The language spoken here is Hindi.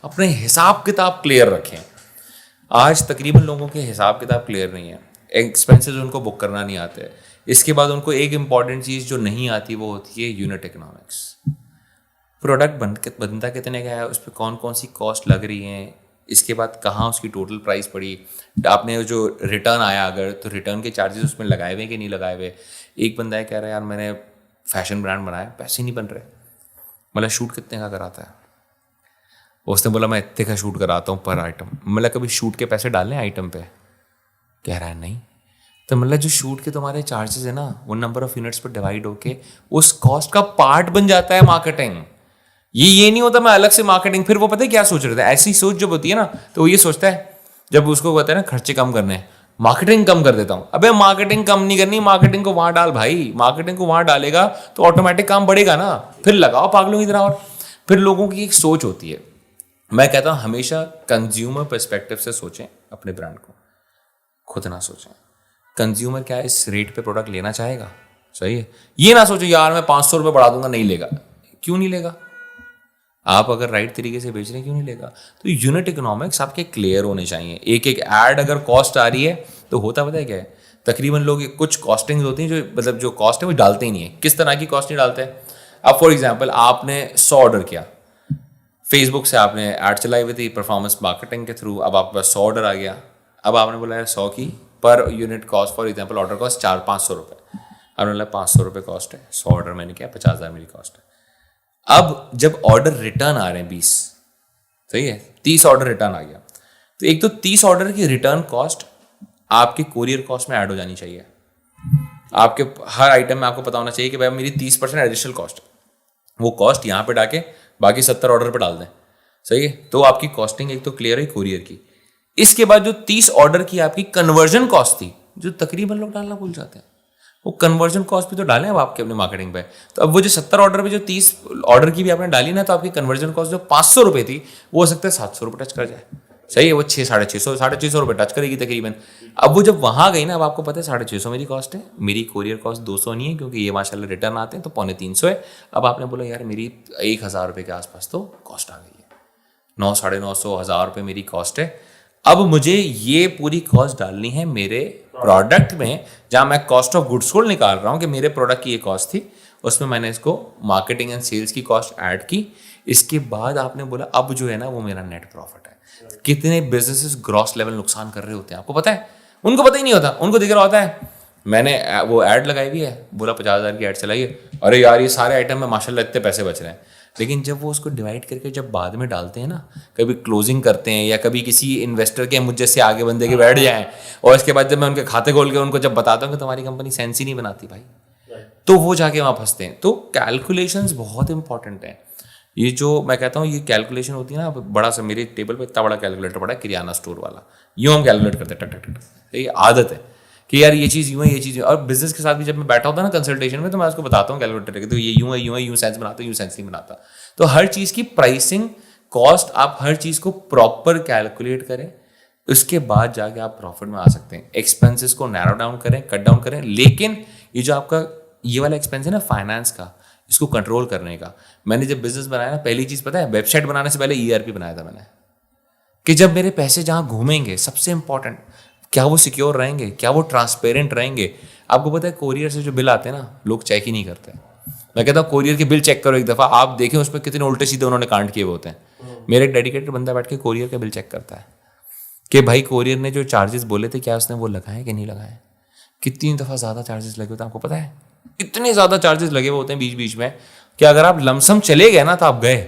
अपने हिसाब किताब क्लियर रखें। आज तकरीबन लोगों के हिसाब किताब क्लियर नहीं है, एक्सपेंसेस उनको बुक करना नहीं आते। इसके बाद उनको एक इंपॉर्टेंट चीज़ जो नहीं आती वो होती है यूनिट इकोनॉमिक्स। प्रोडक्ट बनता कितने का है, उस पर कौन कौन सी कॉस्ट लग रही है, इसके बाद कहाँ उसकी टोटल प्राइस पड़ी, आपने जो रिटर्न आया अगर तो रिटर्न के चार्जेस उसमें लगाए हुए कि नहीं लगाए हुए। एक बंदा है कह रहा है यार मैंने फैशन ब्रांड बनाया, पैसे नहीं बन रहे, मतलब शूट कितने का कराता है, उसने बोला मैं इतने का शूट कराता हूँ पर आइटम, मतलब कभी शूट के पैसे डालने आइटम पे, कह रहा है नहीं। तो मतलब जो शूट के तुम्हारे चार्जेस है ना वो नंबर ऑफ यूनिट्स पर डिवाइड होके उस कॉस्ट का पार्ट बन जाता है मार्केटिंग। ये नहीं होता मैं अलग से मार्केटिंग, फिर वो पता है क्या सोच रहे थे, ऐसी सोच जब होती है ना तो वो ये सोचता है जब उसको कहते हैं ना खर्चे कम करने, मार्केटिंग कम कर देता हूं। अबे मार्केटिंग कम नहीं करनी, मार्केटिंग को वहां डाल भाई, मार्केटिंग को वहां डालेगा तो ऑटोमेटिक काम बढ़ेगा ना, फिर लगाओ पागलों की तरह। और फिर लोगों की एक सोच होती है, मैं कहता हूं हमेशा कंज्यूमर पर्सपेक्टिव से सोचें अपने ब्रांड को, खुद ना सोचें कंज्यूमर क्या इस रेट पे प्रोडक्ट लेना चाहेगा, सही है। ये ना सोचो यार मैं 500 रुपये बढ़ा दूंगा, नहीं लेगा। क्यों नहीं लेगा? आप अगर राइट तरीके से बेच रहे हैं क्यों नहीं लेगा? तो यूनिट इकोनॉमिक्स आपके क्लियर होने चाहिए। एक एक ऐड अगर कॉस्ट आ रही है तो होता पता है क्या है, तकरीबन लोग कुछ कॉस्टिंग्स होती हैं जो मतलब जो कॉस्ट है वो डालते ही नहीं है। किस तरह की कॉस्ट नहीं डालते हैं? अब फॉर एग्जाम्पल आपने 100 ऑर्डर किया, फेसबुक से आपने ऐड चलाई हुई थी परफॉर्मेंस मार्केटिंग के थ्रू, अब आपके पास 100 ऑर्डर आ गया। अब आपने बोला है 100 की per unit cost for example order cost 400-500 रुपये, आपने बोला 500 रुपये कॉस्ट है, 100 ऑर्डर मैंने किया, 50,000 मेरी कॉस्ट है। अब जब ऑर्डर रिटर्न आ रहे हैं 20, सही है, 30 ऑर्डर रिटर्न आ गया, तो एक तो 30 ऑर्डर की रिटर्न कॉस्ट आपके कोरियर कॉस्ट में ऐड हो जानी चाहिए। आपके हर आइटम में आपको पता होना चाहिए कि भाई मेरी 30% एडिशनल कॉस्ट है, वो कॉस्ट यहाँ पे डाके बाकी 70 ऑर्डर पे डाल दें, सही है। तो आपकी कॉस्टिंग एक तो क्लियर है कोरियर की। इसके बाद जो 30 ऑर्डर की आपकी कन्वर्जन कॉस्ट थी, जो तकरीबन लोग डालना भूल जाते हैं, वो कन्वर्जन कॉस्ट भी तो डालें अब आपके अपने मार्केटिंग पे। तो अब वो जो 70 ऑर्डर पे जो 30 ऑर्डर की भी आपने डाली ना, तो आपकी कन्वर्जन कॉस्ट जो 500 रुपये थी वो हो सकता है 700 रुपये टच कर जाए, सही है। वो 600-650 रुपये टच करेगी तकरीबन। अब वो जब वहाँ गई ना, अब आपको पता है 650 मेरी कॉस्ट है, मेरी कोरियर कॉस्ट 200 नहीं है क्योंकि ये माशाल्लाह रिटर्न आते हैं तो 350 है। अब आपने बोला यार मेरी 1,000 रुपये के आसपास तो कॉस्ट आ गई है, 900-950 1,000 रुपये मेरी कॉस्ट है। अब मुझे ये पूरी कॉस्ट डालनी है मेरे प्रोडक्ट में, जहाँ मैं कॉस्ट ऑफ गुड्स सोल्ड निकाल रहा हूँ कि मेरे प्रोडक्ट की ये कॉस्ट थी, उसमें मैंने इसको मार्केटिंग एंड सेल्स की कॉस्ट ऐड की। इसके बाद आपने बोला अब जो है ना वो मेरा नेट प्रॉफिट है। कितने बिजनेसेस ग्रॉस लेवल नुकसान कर रहे होते हैं आपको पता है? उनको पता ही नहीं होता, उनको दिख रहा होता है मैंने वो ऐड लगाई हुई है, बोला 50,000 की ऐड चलाई है, अरे यार ये सारे आइटम में माशाल्लाह इतने पैसे बच रहे हैं। लेकिन जब वो उसको डिवाइड करके जब बाद में डालते हैं ना, कभी क्लोजिंग करते हैं या कभी किसी इन्वेस्टर के मुझे से आगे बंदे के बैठ जाएं, और इसके बाद जब मैं उनके खाते खोल के उनको जब बताता हूँ कि तुम्हारी कंपनी सेंस ही नहीं बनाती भाई, तो वो जाके वहाँ फंसते हैं। तो कैलकुलेशंस बहुत इंपॉर्टेंट है। ये जो मैं कहता हूँ ये कैलकुलेशन होती है ना, बड़ा सा मेरे टेबल पे इतना बड़ा कैलकुलेटर पड़ा है किराना स्टोर वाला, यूँ हम कैलकुलेट करते हैं टक टक टक। ये आदत है कि यार ये चीज़ यूँ है, ये चीज़। और बिजनेस के साथ भी जब मैं बैठा होता ना कंसल्टेशन में, तो मैं उसको बताता हूँ कैलकुलेटर के, तो ये यूँ है, यूँ है, यूँ सेंस बनाता, यूँ सेंस नहीं बनाता। तो हर चीज़ की प्राइसिंग कॉस्ट आप हर चीज़ को प्रॉपर कैलकुलेट करें, उसके बाद जाके आप प्रॉफिट में आ सकते हैं। एक्सपेंसेस को नैरो डाउन करें, कट डाउन करें। लेकिन ये जो आपका ये वाला एक्सपेंस है ना फाइनेंस का, इसको कंट्रोल करने का, मैंने जब बिजनेस बनाया ना पहली चीज़ पता है, वेबसाइट बनाने से पहले ERP बनाया था मैंने, कि जब मेरे पैसे जहाँ घूमेंगे, सबसे इंपॉर्टेंट क्या वो सिक्योर रहेंगे, क्या वो ट्रांसपेरेंट रहेंगे। आपको पता है कोरियर से जो बिल आते हैं ना लोग चेक ही नहीं करते। मैं कहता हूँ कोरियर के बिल चेक करो एक दफ़ा, आप देखें उसमें कितने उल्टे सीधे उन्होंने कांड किए हुए होते हैं। मेरे एक डेडिकेटेड बंदा बैठ के कोरियर का बिल चेक करता है कि भाई कोरियर ने जो चार्जेस बोले थे क्या उसने वो लगाए कि नहीं लगाए। कितनी दफ़ा ज़्यादा चार्जेस लगे होते हैं आपको पता है? इतने ज़्यादा चार्जेस लगे हुए होते हैं बीच बीच में कि अगर आप लमसम चले गए ना तो आप गए।